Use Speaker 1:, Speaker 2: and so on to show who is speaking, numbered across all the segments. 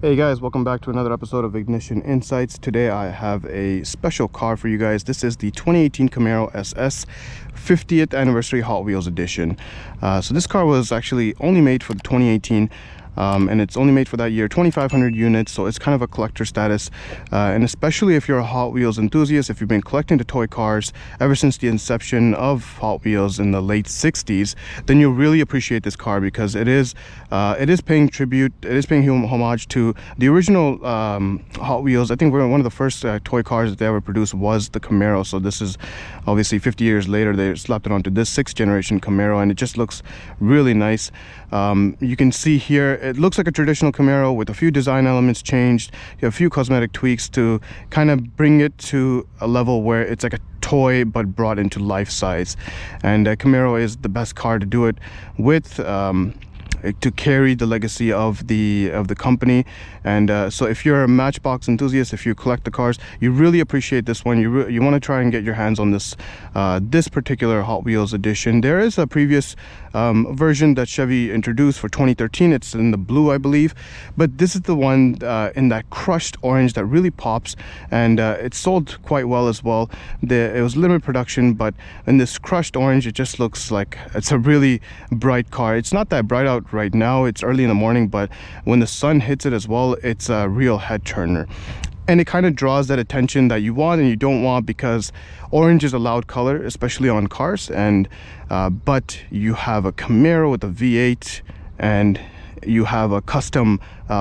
Speaker 1: Hey guys, welcome back to another episode of Ignition Insights. Today I have a special car for you guys. This is the 2018 Camaro SS 50th Anniversary Hot Wheels Edition. So this car was actually only made for the 2018 and it's only made for that year, 2,500 units, so it's kind of a collector status. And especially if you're a Hot Wheels enthusiast, if you've been collecting the toy cars ever since the inception of Hot Wheels in the late 60s, then you'll really appreciate this car because it is paying tribute, it is paying homage to the original Hot Wheels. I think one of the first toy cars that they ever produced was the Camaro. So this is obviously 50 years later, they slapped it onto this 6th generation Camaro, and it just looks really nice. You can see here, it looks like a traditional Camaro with a few design elements changed. You have a few cosmetic tweaks to kind of bring it to a level where it's like a toy but brought into life size. And Camaro is the best car to do it with, to carry the legacy of the company. And so if you're a Matchbox enthusiast, if you collect the cars, you really appreciate this one. You want to try and get your hands on this this particular Hot Wheels edition. There is a previous version that Chevy introduced for 2013. It's in the blue, I believe, but this is the one in that crushed orange that really pops, and it sold quite well as well. It was limited production, but in this crushed orange, it just looks like it's a really bright car. It's not that bright out right now, it's early in the morning, but when the sun hits it as well, it's a real head turner. And it kind of draws that attention that you want and you don't want, because orange is a loud color, especially on cars. And but you have a Camaro with a V8 and you have a custom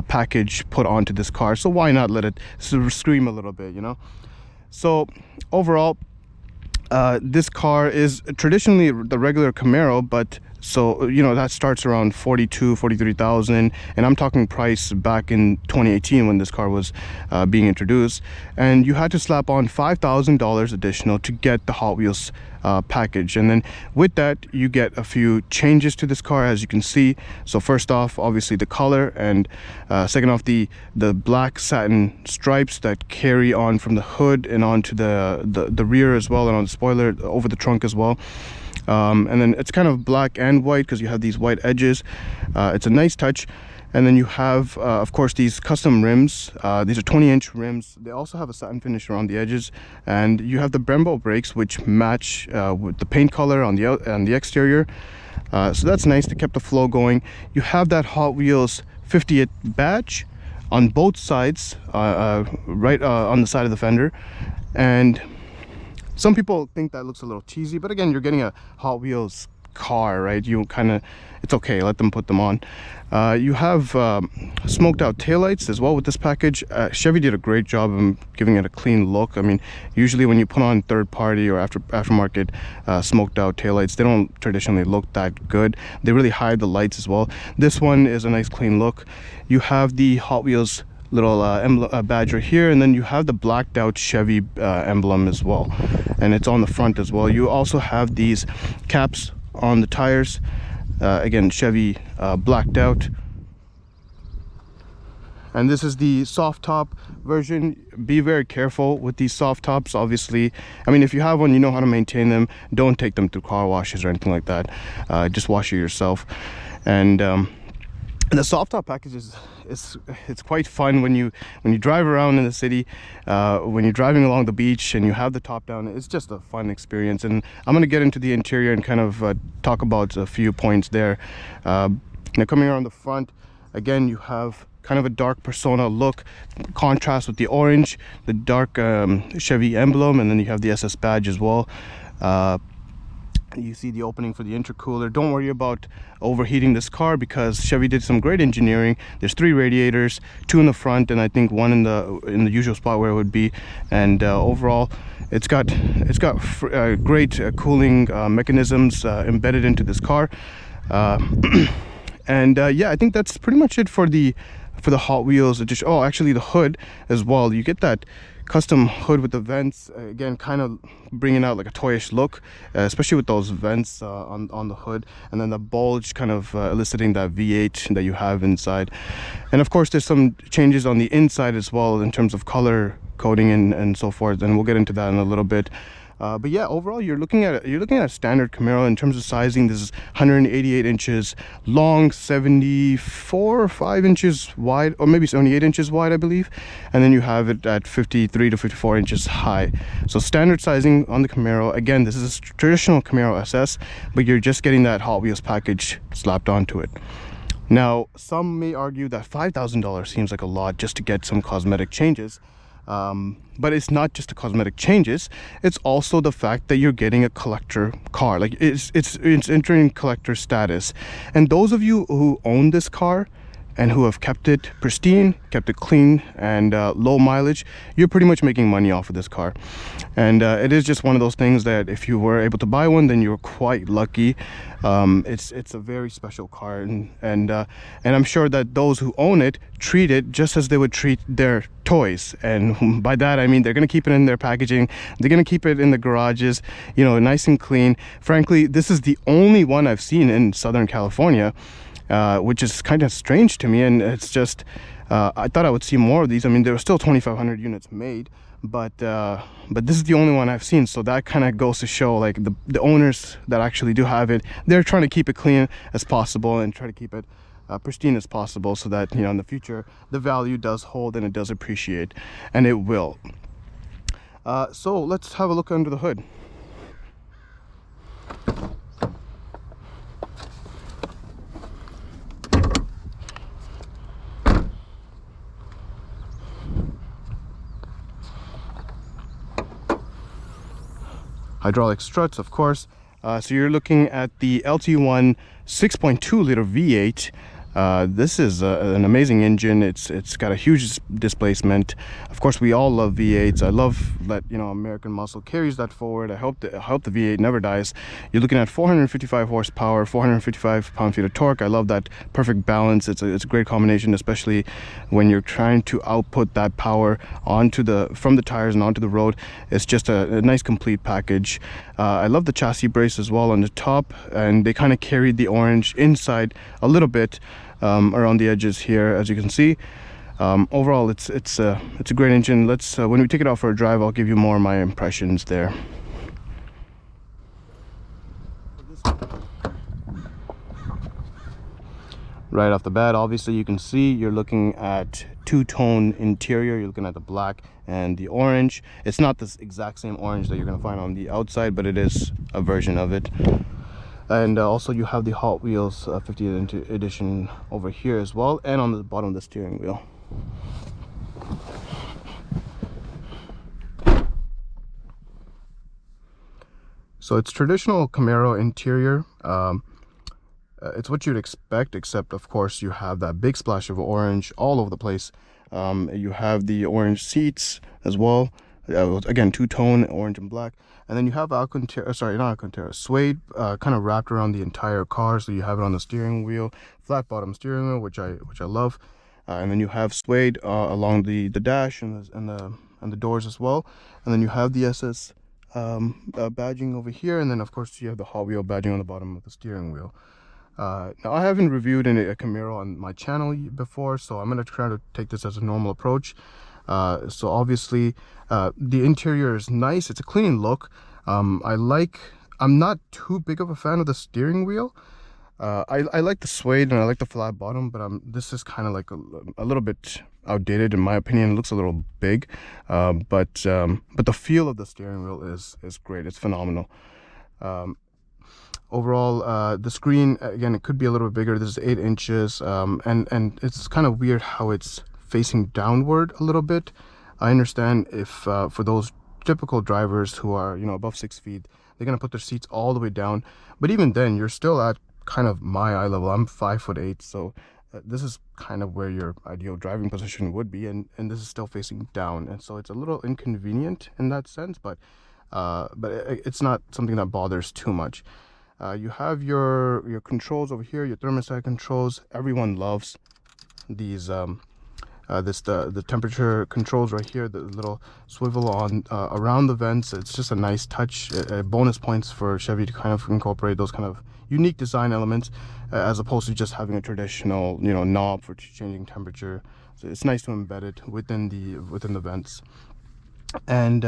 Speaker 1: package put onto this car, so why not let it scream a little bit, you know? So overall, this car is traditionally the regular Camaro, but so, you know, that starts around 43,000, and I'm talking price back in 2018 when this car was being introduced, and you had to slap on $5,000 additional to get the Hot Wheels package. And then with that, you get a few changes to this car, as you can see. So first off, obviously the color, and second off, the black satin stripes that carry on from the hood and onto the rear as well, and on the spoiler over the trunk as well. And then it's kind of black and white because you have these white edges. It's a nice touch. And then you have of course these custom rims. These are 20-inch rims. They also have a satin finish around the edges, and you have the Brembo brakes which match with the paint color on the exterior. So that's nice to keep the flow going. You have that Hot Wheels 50th badge on both sides, right on the side of the fender. And some people think that looks a little cheesy, but again, you're getting a Hot Wheels car, right? You kind of, it's okay, let them put them on. You have smoked out taillights as well with this package. Chevy did a great job of giving it a clean look. I mean, usually when you put on third party or aftermarket smoked out taillights, they don't traditionally look that good. They really hide the lights as well. This one is a nice clean look. You have the Hot Wheels little badge right here, and then you have the blacked out Chevy emblem as well, and it's on the front as well. You also have these caps on the tires, again Chevy blacked out. And this is the soft top version. Be very careful with these soft tops, obviously. I mean, if you have one, you know how to maintain them. Don't take them through car washes or anything like that. Just wash it yourself. And the soft top package it's quite fun when you drive around in the city, when you're driving along the beach and you have the top down. It's just a fun experience. And I'm going to get into the interior and kind of talk about a few points there. Now coming around the front, again, you have kind of a dark persona look, contrast with the orange, the dark Chevy emblem, and then you have the SS badge as well. You see the opening for the intercooler. Don't worry about overheating this car because Chevy did some great engineering. There's 3 radiators, 2 in the front, and I think 1 in the usual spot where it would be. And overall, it's got great cooling mechanisms embedded into this car. And yeah, I think that's pretty much it for the Hot Wheels edition. Oh, actually the hood as well. You get that custom hood with the vents, again kind of bringing out like a toyish look, especially with those vents on the hood, and then the bulge kind of eliciting that V8 that you have inside. And of course there's some changes on the inside as well in terms of color coding and so forth, and we'll get into that in a little bit. But yeah, overall you're looking at a standard Camaro in terms of sizing. This is 188 inches long, 74 or 5 inches wide, or maybe 78 inches wide, I believe, and then you have it at 53 to 54 inches high. So standard sizing on the Camaro. Again, this is a traditional Camaro SS, but you're just getting that Hot Wheels package slapped onto it. Now, some may argue that $5,000 seems like a lot just to get some cosmetic changes. But it's not just the cosmetic changes, it's also the fact that you're getting a collector car. Like it's entering collector status. And those of you who own this car and who have kept it pristine, kept it clean and low mileage, you're pretty much making money off of this car. And it is just one of those things that if you were able to buy one, then you're quite lucky. It's a very special car, and I'm sure that those who own it treat it just as they would treat their toys. And by that I mean they're gonna keep it in their packaging, they're gonna keep it in the garages, you know, nice and clean. Frankly, this is the only one I've seen in Southern California, which is kind of strange to me. And it's just I thought I would see more of these. I mean, there were still 2,500 units made, but this is the only one I've seen. So that kind of goes to show, like, the owners that actually do have it, they're trying to keep it clean as possible and try to keep it pristine as possible, so that, you know, in the future the value does hold and it does appreciate, and it will. So let's have a look under the hood. Hydraulic struts, of course. So you're looking at the LT1 6.2 liter V8. This is an amazing engine. It's got a huge displacement. Of course, we all love V8s. I love that, you know, American muscle carries that forward. I hope the V8 never dies. You're looking at 455 horsepower, 455 pound-feet of torque. I love that perfect balance. It's a great combination, especially when you're trying to output that power from the tires and onto the road. It's just a nice complete package. I love the chassis brace as well on the top, and they kind of carried the orange inside a little bit around the edges here, as you can see. Overall, it's a great engine. Let's when we take it out for a drive, I'll give you more of my impressions there. Right off the bat, obviously you can see you're looking at two-tone interior. You're looking at the black and the orange. It's not this exact same orange that you're going to find on the outside, but it is a version of it. And also you have the Hot Wheels 50th edition over here as well, and on the bottom of the steering wheel. So it's traditional Camaro interior. It's what you'd expect, except of course you have that big splash of orange all over the place. You have the orange seats as well. Again, two-tone, orange and black. And then you have Alcantara, sorry, not Alcantara, suede kind of wrapped around the entire car. So you have it on the steering wheel, flat bottom steering wheel, which I love. And then you have suede along the dash and the doors as well. And then you have the SS badging over here, and then of course you have the Hot Wheel badging on the bottom of the steering wheel. Now, I haven't reviewed a Camaro on my channel before, so I'm going to try to take this as a normal approach. So obviously the interior is nice. It's a clean look. I'm not too big of a fan of the steering wheel. I like the suede and I like the flat bottom, but this is kind of like a little bit outdated in my opinion. It looks a little big, but the feel of the steering wheel is great. It's phenomenal. Overall, the screen, again, it could be a little bit bigger. This is 8 inches, and it's kind of weird how it's facing downward a little bit. I understand if for those typical drivers who are, you know, above 6 feet, they're gonna put their seats all the way down, but even then you're still at kind of my eye level. I'm 5'8", so this is kind of where your ideal driving position would be, and this is still facing down, and so it's a little inconvenient in that sense, but it's not something that bothers too much. You have your controls over here, your thermostat controls. Everyone loves these the temperature controls right here, the little swivel on around the vents. It's just a nice touch, bonus points for Chevy to kind of incorporate those kind of unique design elements, as opposed to just having a traditional, you know, knob for changing temperature. So it's nice to embed it within the vents. And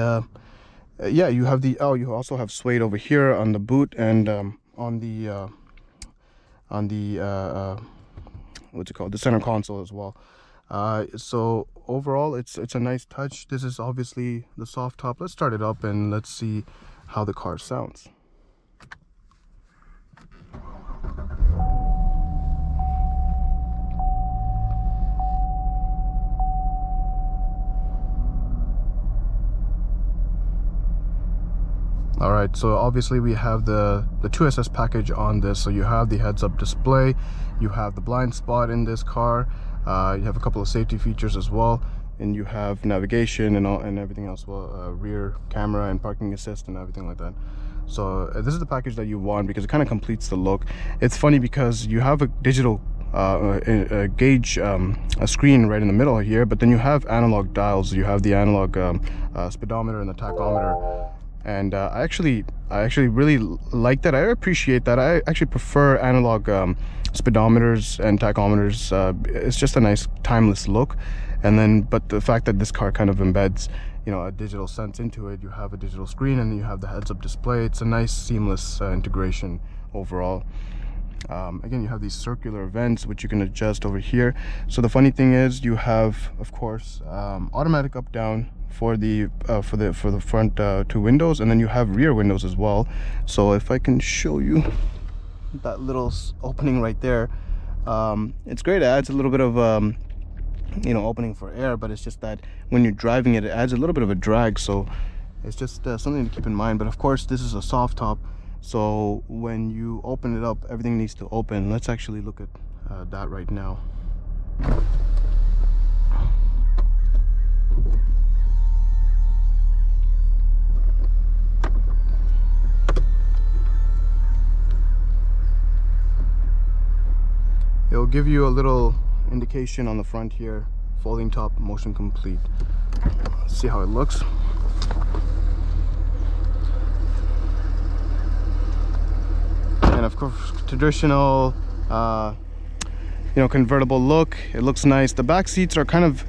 Speaker 1: Yeah, you have the, oh, you also have suede over here on the boot, and on the what's it called, the center console as well. So overall, it's a nice touch. This is obviously the soft top. Let's start it up and let's see how the car sounds. All right, so obviously we have the 2SS package on this. So you have the heads-up display, you have the blind spot in this car, you have a couple of safety features as well, and you have navigation and everything else, well, rear camera and parking assist and everything like that. So this is the package that you want because it kind of completes the look. It's funny because you have a digital gauge, a screen right in the middle here, but then you have analog dials. You have the analog speedometer and the tachometer. And I actually really like that. I appreciate that. I actually prefer analog speedometers and tachometers. It's just a nice timeless look. And then, but the fact that this car kind of embeds, you know, a digital sense into it, you have a digital screen and you have the heads-up display. It's a nice seamless integration overall. Again, you have these circular vents which you can adjust over here. So the funny thing is, you have, of course, automatic up down for the front two windows, and then you have rear windows as well. So if I can show you that little opening right there, it's great. It adds a little bit of you know, opening for air, but it's just that when you're driving it, it adds a little bit of a drag. So it's just something to keep in mind. But of course, this is a soft top, so when you open it up, everything needs to open. Let's actually look at that right now. It'll give you a little indication on the front here, folding top, motion complete. Let's see how it looks. And of course, traditional you know, convertible look. It looks nice. The back seats are kind of,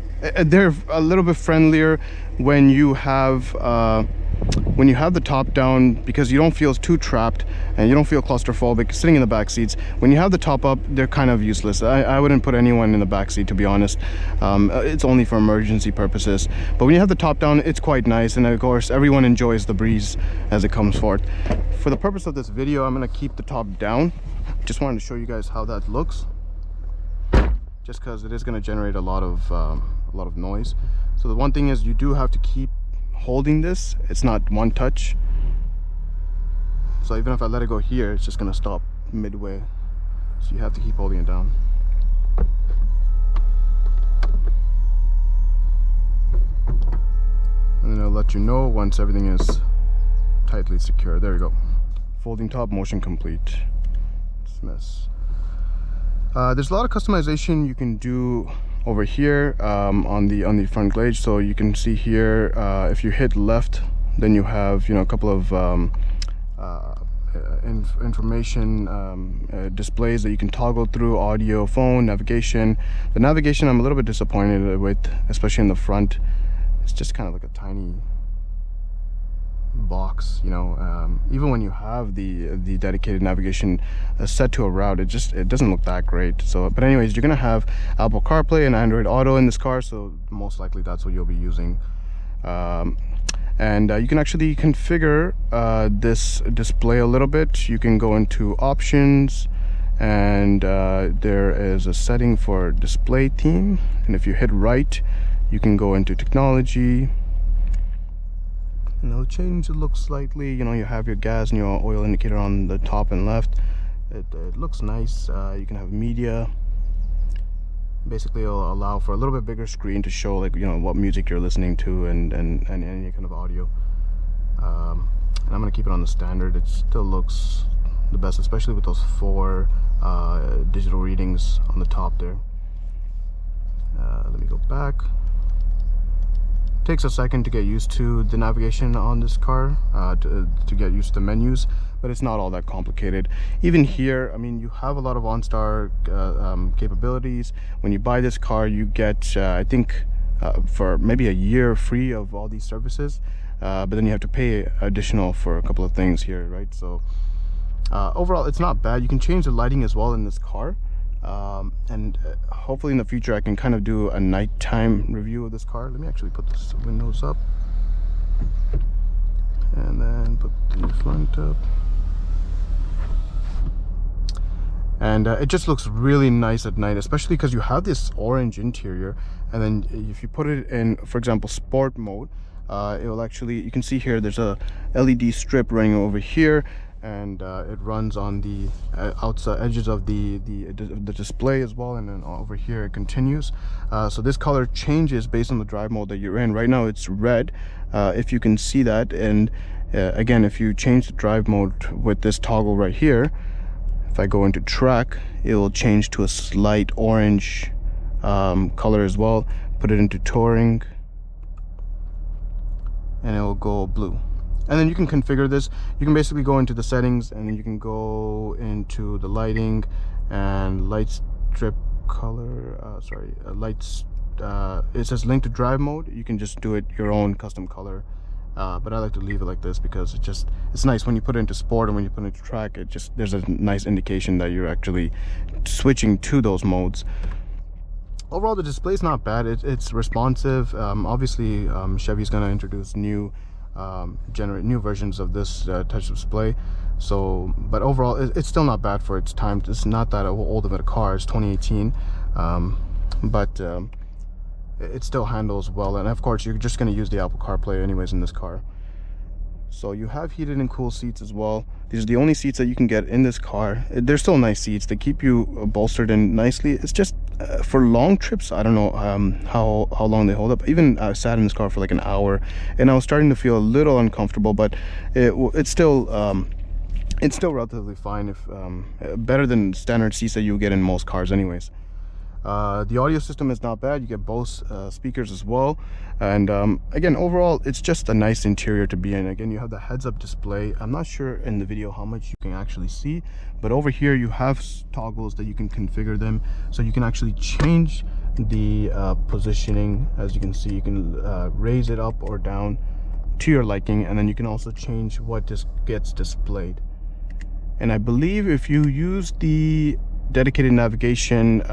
Speaker 1: they're a little bit friendlier when you have the top down, because you don't feel too trapped and you don't feel claustrophobic sitting in the back seats. When you have the top up, they're kind of useless. I wouldn't put anyone in the back seat, to be honest. It's only for emergency purposes. But when you have the top down, it's quite nice, and of course everyone enjoys the breeze as it comes forth. For the purpose of this video, I'm going to keep the top down. Just wanted to show you guys how that looks, just because it is going to generate a lot of noise. So the one thing is, you do have to keep holding this. It's not one touch, so even if I let it go here, it's just going to stop midway, so you have to keep holding it down. And then it'll let you know once everything is tightly secure. There we go. Folding top, motion complete. Dismiss. There's a lot of customization you can do over here on the front gauge. So you can see here, if you hit left, then you have, you know, a couple of information displays that you can toggle through: audio, phone, navigation. The navigation I'm a little bit disappointed with, especially in the front. It's just kind of like a tiny box, you know. Even when you have the dedicated navigation set to a route, it doesn't look that great. So, but anyways, you're gonna have Apple CarPlay and Android Auto in this car, so most likely that's what you'll be using. And you can actually configure this display a little bit. You can go into options, and there is a setting for display theme, and if you hit right, you can go into technology, and it'll change the look slightly. You know, you have your gas and your oil indicator on the top and left. It looks nice. You can have media. Basically, it'll allow for a little bit bigger screen to show, like, you know, what music you're listening to and any kind of audio. And I'm gonna keep it on the standard. It still looks the best, especially with those 4 digital readings on the top there. Let me go back. Takes a second to get used to the navigation on this car, to get used to menus, but it's not all that complicated. Even here, I mean, you have a lot of OnStar capabilities. When you buy this car, you get I think for maybe a year free of all these services. but then you have to pay additional for a couple of things here, right? So overall it's not bad. You can change the lighting as well in this car, and hopefully in the future I can kind of do a nighttime review of this car. Let me actually put this windows up and then put the front up. And it just looks really nice at night, especially because you have this orange interior. And then if you put it in, for example, sport mode, it will actually, you can see here there's a LED strip running over here, and it runs on the outside edges of the display as well, and then over here it continues. So this color changes based on the drive mode that you're in. Right now it's red, if you can see that. And again, if you change the drive mode with this toggle right here, if I go into track, it will change to a slight orange color as well. Put it into touring and it will go blue. And then you can configure this. You can basically go into the settings, and then you can go into the lighting and light strip color, lights, it says link to drive mode. You can just do it your own custom color. But I like to leave it like this because it's nice when you put it into sport and when you put it into track. There's a nice indication that you're actually switching to those modes. Overall, the display is not bad. It's responsive. Obviously, Chevy's gonna introduce new versions of this touch display. So, but overall, it's still not bad for its time. It's not that old of a car. It's 2018, but it still handles well. And of course, you're just going to use the Apple CarPlay anyways in this car. So you have heated and cooled seats as well. These are the only seats that you can get in this car. They're still nice seats. They keep you bolstered in nicely. It's just for long trips, I don't know how long they hold up. Even I sat in this car for like an hour and I was starting to feel a little uncomfortable, but it's still relatively fine, if better than standard seats that you get in most cars anyways. The audio system is not bad. You get Bose speakers as well. And again, overall, it's just a nice interior to be in. Again, you have the heads-up display. I'm not sure in the video how much you can actually see, but over here you have toggles that you can configure them, so you can actually change the positioning. As you can see, you can raise it up or down to your liking, and then you can also change what gets displayed. And I believe if you use the dedicated navigation,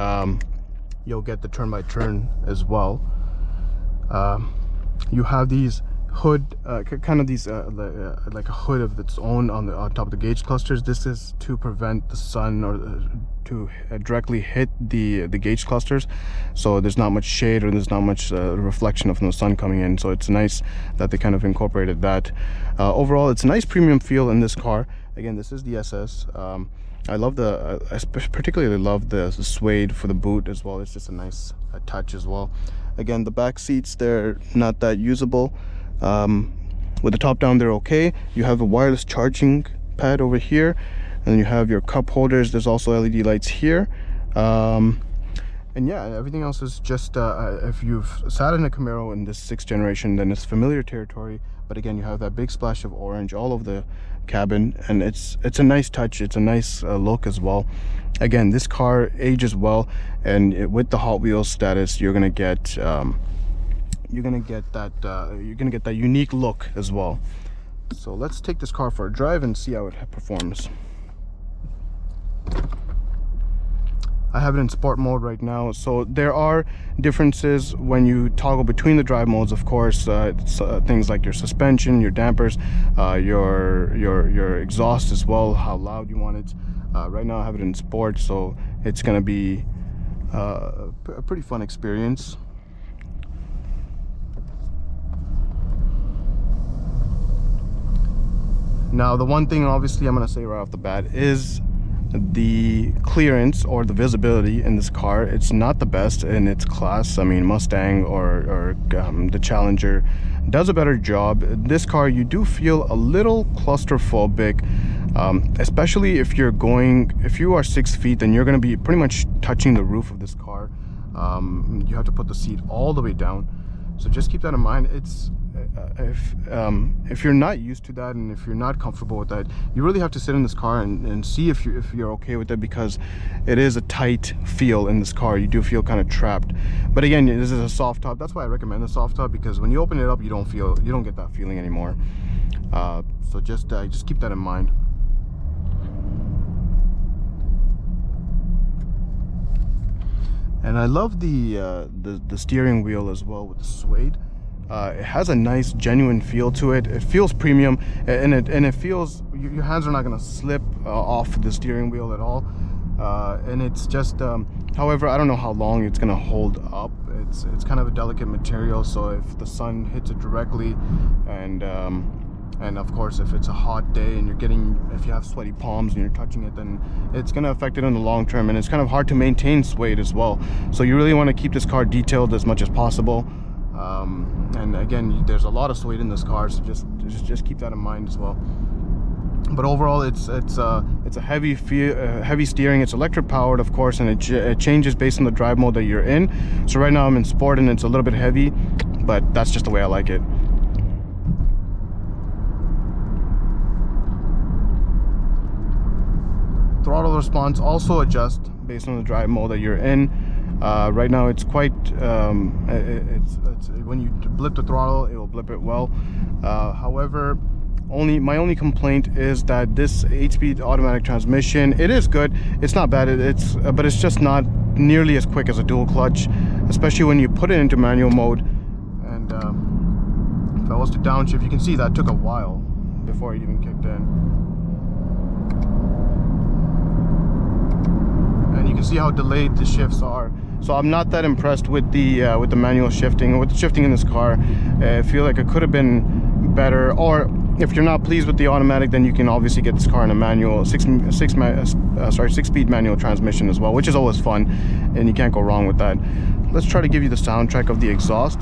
Speaker 1: you'll get the turn-by-turn as well. You have these hood, kind of these like a hood of its own on top of the gauge clusters. This is to prevent the sun or to directly hit the gauge clusters, so there's not much shade or there's not much reflection from the sun coming in. So it's nice that they kind of incorporated that. Overall, it's a nice premium feel in this car. Again, this is the SS. I love I particularly love the suede for the boot as well. It's just a nice touch as well. Again, the back seats, they're not that usable. With the top down, they're okay. You have a wireless charging pad over here, and you have your cup holders. There's also LED lights here. And yeah, everything else is just, if you've sat in a Camaro in this 6th generation, then it's familiar territory. But again, you have that big splash of orange all over the cabin, and it's a nice touch. It's a nice look as well. Again, this car ages well, and with the Hot Wheels status, you're gonna get that unique look as well. So let's take this car for a drive and see how it performs. I have it in sport mode right now, so there are differences when you toggle between the drive modes. Of course, things like your suspension, your dampers, your exhaust as well, how loud you want it. Right now I have it in sport, so it's gonna be a pretty fun experience. Now, the one thing obviously I'm gonna say right off the bat is the clearance or the visibility in this car. It's not the best in its class. I mean, Mustang or the Challenger does a better job. This car, you do feel a little claustrophobic, especially if you are 6 feet, then you're going to be pretty much touching the roof of this car. You have to put the seat all the way down, so just keep that in mind. if you're not used to that, and if you're not comfortable with that, you really have to sit in this car and see if you're okay with it, because it is a tight feel in this car. You do feel kind of trapped. But again, this is a soft top. That's why I recommend the soft top, because when you open it up, you don't get that feeling anymore. So just keep that in mind. And I love the steering wheel as well with the suede. It has a nice genuine feel to it. It feels premium, and it feels your hands are not going to slip off the steering wheel at all. And it's just however, I don't know how long it's going to hold up. It's kind of a delicate material, so if the sun hits it directly, and of course if it's a hot day and if you have sweaty palms and you're touching it, then it's going to affect it in the long term, and it's kind of hard to maintain suede as well. So you really want to keep this car detailed as much as possible. And again, there's a lot of suede in this car, so just keep that in mind as well. But overall, it's a heavy steering. It's electric powered, of course, and it changes based on the drive mode that you're in. So right now I'm in sport, and it's a little bit heavy, but that's just the way I like it. Throttle response also adjusts based on the drive mode that you're in. Right now it's quite when you blip the throttle, it will blip it well. However, my only complaint is that this 8-speed automatic transmission, it is good, it's not bad, but it's just not nearly as quick as a dual clutch, especially when you put it into manual mode. And if I was to downshift, you can see that took a while before it even kicked in. And you can see how delayed the shifts are. So I'm not that impressed with the manual shifting, or with the shifting in this car. I feel like it could have been better. Or if you're not pleased with the automatic, then you can obviously get this car in a manual six-speed manual transmission as well, which is always fun, and you can't go wrong with that. Let's try to give you the soundtrack of the exhaust.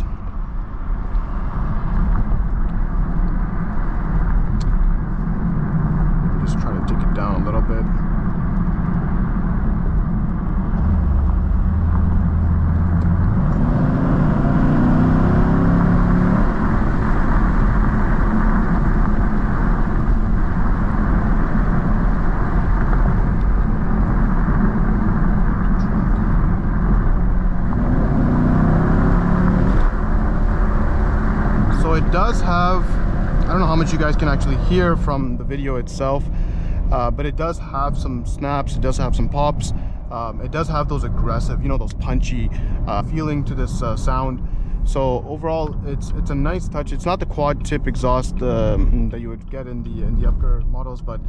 Speaker 1: Just try to take it down a little bit. It does have, I don't know how much you guys can actually hear from the video itself, but it does have some snaps, it does have some pops, it does have those aggressive, those punchy feeling to this sound. So overall, it's a nice touch. It's not the quad tip exhaust that you would get in the upper models, but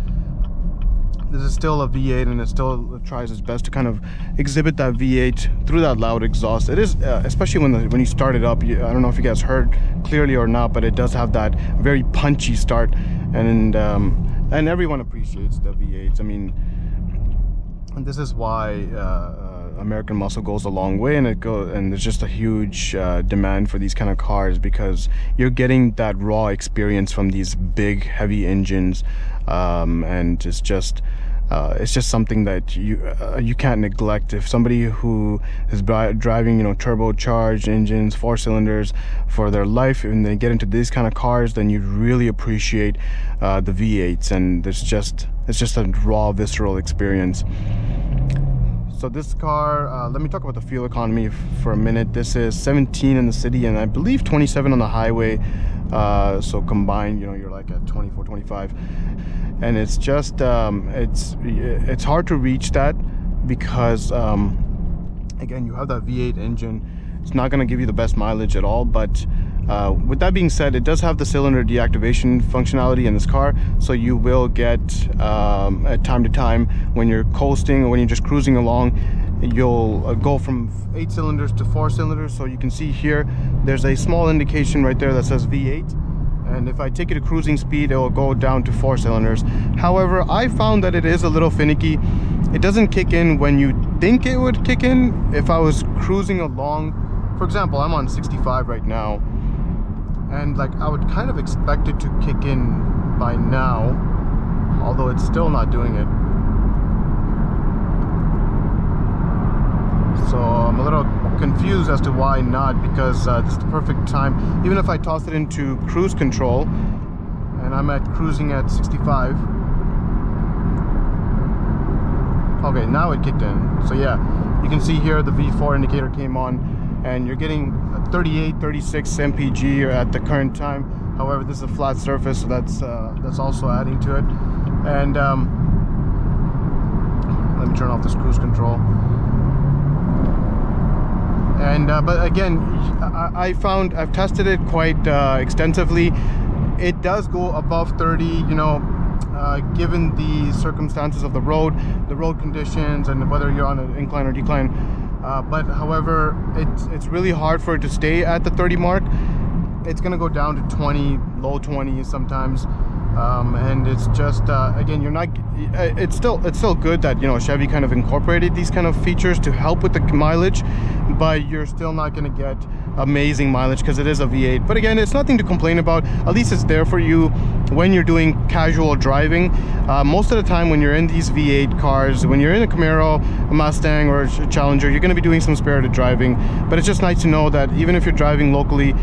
Speaker 1: this is still a V8, and it still tries its best to kind of exhibit that V8 through that loud exhaust. It is, especially when you start it up, I don't know if you guys heard clearly or not, but it does have that very punchy start, and everyone appreciates the V8s. I mean, and this is why American muscle goes a long way, and there's just a huge demand for these kind of cars, because you're getting that raw experience from these big heavy engines, and it's just something that you can't neglect. If somebody who is driving turbocharged engines, 4 cylinders for their life, and they get into these kind of cars, then you really appreciate the V8s, and it's just a raw, visceral experience. So this car, let me talk about the fuel economy for a minute. This is 17 in the city, and I believe 27 on the highway. So combined, you're like at 24, 25. And it's just, it's hard to reach that, because, again, you have that V8 engine. It's not going to give you the best mileage at all, but with that being said, it does have the cylinder deactivation functionality in this car, so you will get at time to time, when you're coasting or when you're just cruising along, you'll go from 8 cylinders to 4 cylinders. So you can see here, there's a small indication right there that says V8, and if I take it to cruising speed, it will go down to 4 cylinders. However, I found that it is a little finicky. It doesn't kick in when you think it would kick in. If I was cruising along, for example, I'm on 65 right now, and like I would kind of expect it to kick in by now, although it's still not doing it. So I'm a little confused as to why not, because this is the perfect time. Even if I toss it into cruise control and I'm at cruising at 65. Okay, now it kicked in. So yeah, you can see here the V4 indicator came on, and you're getting 38, 36 mpg at the current time. However, this is a flat surface, so that's also adding to it. And let me turn off this cruise control. And but again, I've tested it quite extensively. It does go above 30, you know, given the circumstances of the road conditions, and whether you're on an incline or decline. But however, it's really hard for it to stay at the 30 mark. It's gonna go down to 20, low 20s sometimes. And it's just again, you're not, it's still good that, you know, Chevy kind of incorporated these kind of features to help with the mileage, but you're still not going to get amazing mileage because it is a V8. But again, it's nothing to complain about. At least it's there for you when you're doing casual driving. Most of the time when you're in these V8 cars, when you're in a Camaro, a Mustang, or a Challenger, you're going to be doing some spirited driving. But it's just nice to know that even if you're driving locally,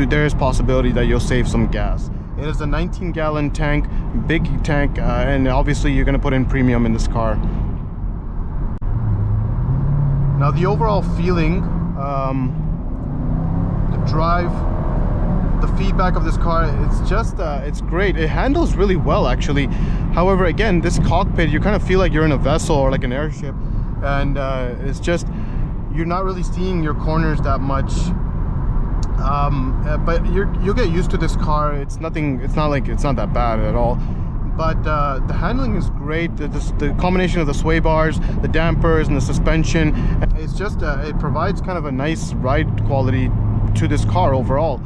Speaker 1: there is possibility that you'll save some gas. It is a 19-gallon tank, big tank, and obviously you're going to put in premium in this car. Now the overall feeling, the drive, the feedback of this car, it's just, it's great. It handles really well actually. However, again, this cockpit, you kind of feel like you're in a vessel or like an airship, and it's just, you're not really seeing your corners that much. But you'll get used to this car. It's not that bad at all. But the handling is great. The combination of the sway bars, the dampers, and the suspension, it's just it provides kind of a nice ride quality to this car overall.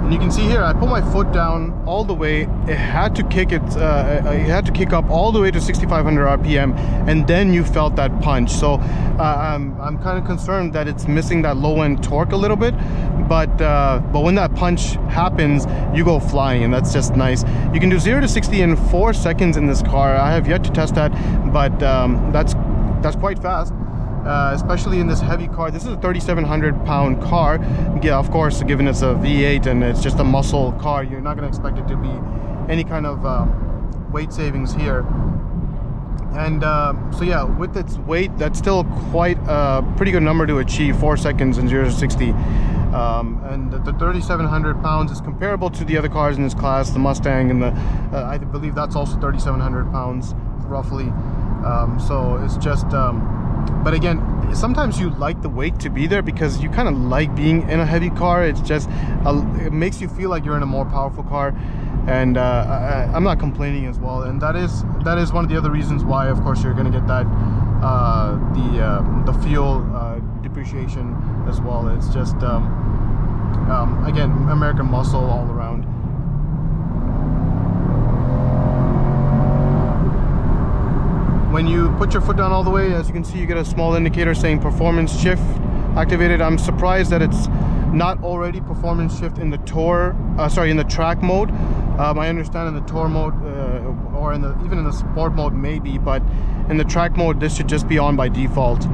Speaker 1: And you can see here, I put my foot down all the way. It had to kick it. It had to kick up all the way to 6,500 RPM, and then you felt that punch. So I'm kind of concerned that it's missing that low end torque a little bit. But when that punch happens, you go flying, and that's just nice. You can do 0 to 60 in 4 seconds in this car. I have yet to test that, but that's quite fast. Especially in this heavy car. This is a 3,700 pound car. Yeah, of course, given it's a V8 and it's just a muscle car, you're not going to expect it to be any kind of weight savings here. And so yeah, with its weight, that's still quite a pretty good number to achieve, 4 seconds in 0 to 60. And the 3,700 pounds is comparable to the other cars in this class, the Mustang, and the I believe that's also 3,700 pounds roughly. So it's just but again, sometimes you like the weight to be there because you kind of like being in a heavy car. It's just it makes you feel like you're in a more powerful car, and I'm not complaining as well. And that is one of the other reasons why, of course, you're going to get that the fuel depreciation as well. It's just again, American muscle all around. When you put your foot down all the way, as you can see, you get a small indicator saying performance shift activated. I'm surprised that it's not already performance shift in the in the track mode. I understand in the tour mode or even in the sport mode maybe, but in the track mode this should just be on by default.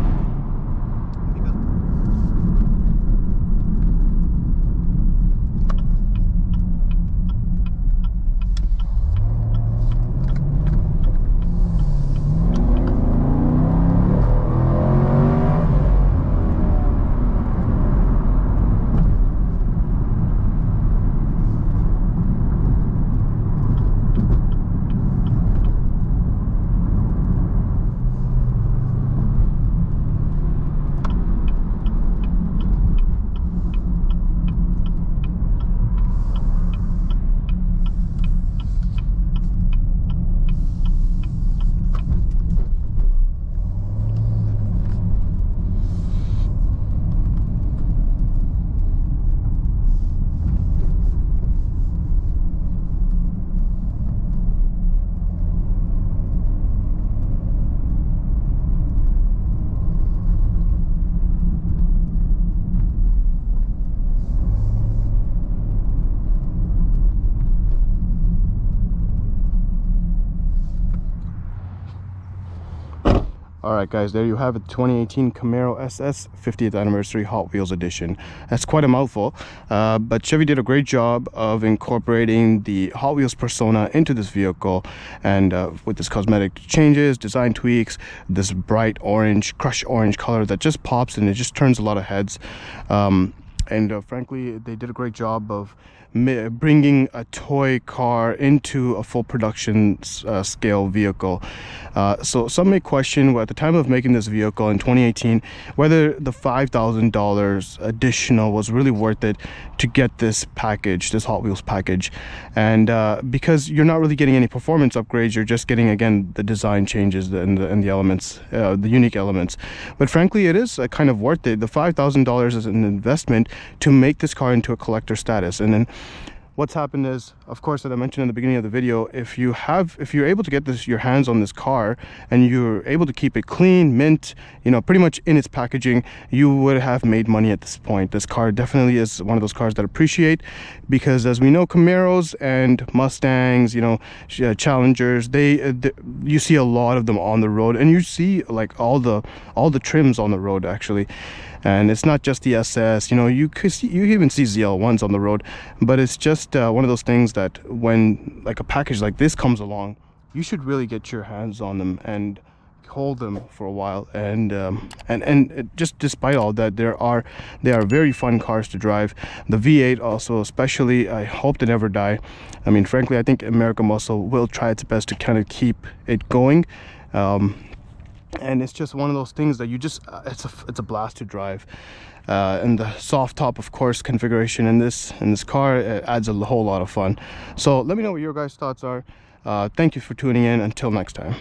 Speaker 1: All right, guys, there you have it, 2018 Camaro SS 50th Anniversary Hot Wheels Edition. That's quite a mouthful, but Chevy did a great job of incorporating the Hot Wheels persona into this vehicle, and with this cosmetic changes, design tweaks, this bright orange, Crush Orange color that just pops and it just turns a lot of heads. Frankly, they did a great job of bringing a toy car into a full production scale vehicle. So some may question, well, at the time of making this vehicle in 2018, whether the $5,000 additional was really worth it to get this package, this Hot Wheels package. And because you're not really getting any performance upgrades, you're just getting, again, the design changes and the elements, the unique elements. But frankly, it is kind of worth it. The $5,000 is an investment to make this car into a collector status. And then what's happened is, of course, as I mentioned in the beginning of the video, if you're able to get your hands on this car and you're able to keep it clean, mint, you know, pretty much in its packaging, you would have made money at this point. This car definitely is one of those cars that appreciate, because as we know, Camaros and Mustangs, you know, Challengers, you see a lot of them on the road, and you see like all the trims on the road actually. And it's not just the SS, you know, you even see ZL1s on the road, but it's just one of those things that when like a package like this comes along, you should really get your hands on them and hold them for a while. And just despite all that, they are very fun cars to drive. The V8 also, especially, I hope they never die. I mean, frankly, I think American Muscle will try its best to kind of keep it going. And it's just one of those things that you just it's a blast to drive. And the soft top, of course, configuration in this car, it adds a whole lot of fun. So let me know what your guys' thoughts are. Thank you for tuning in. Until next time.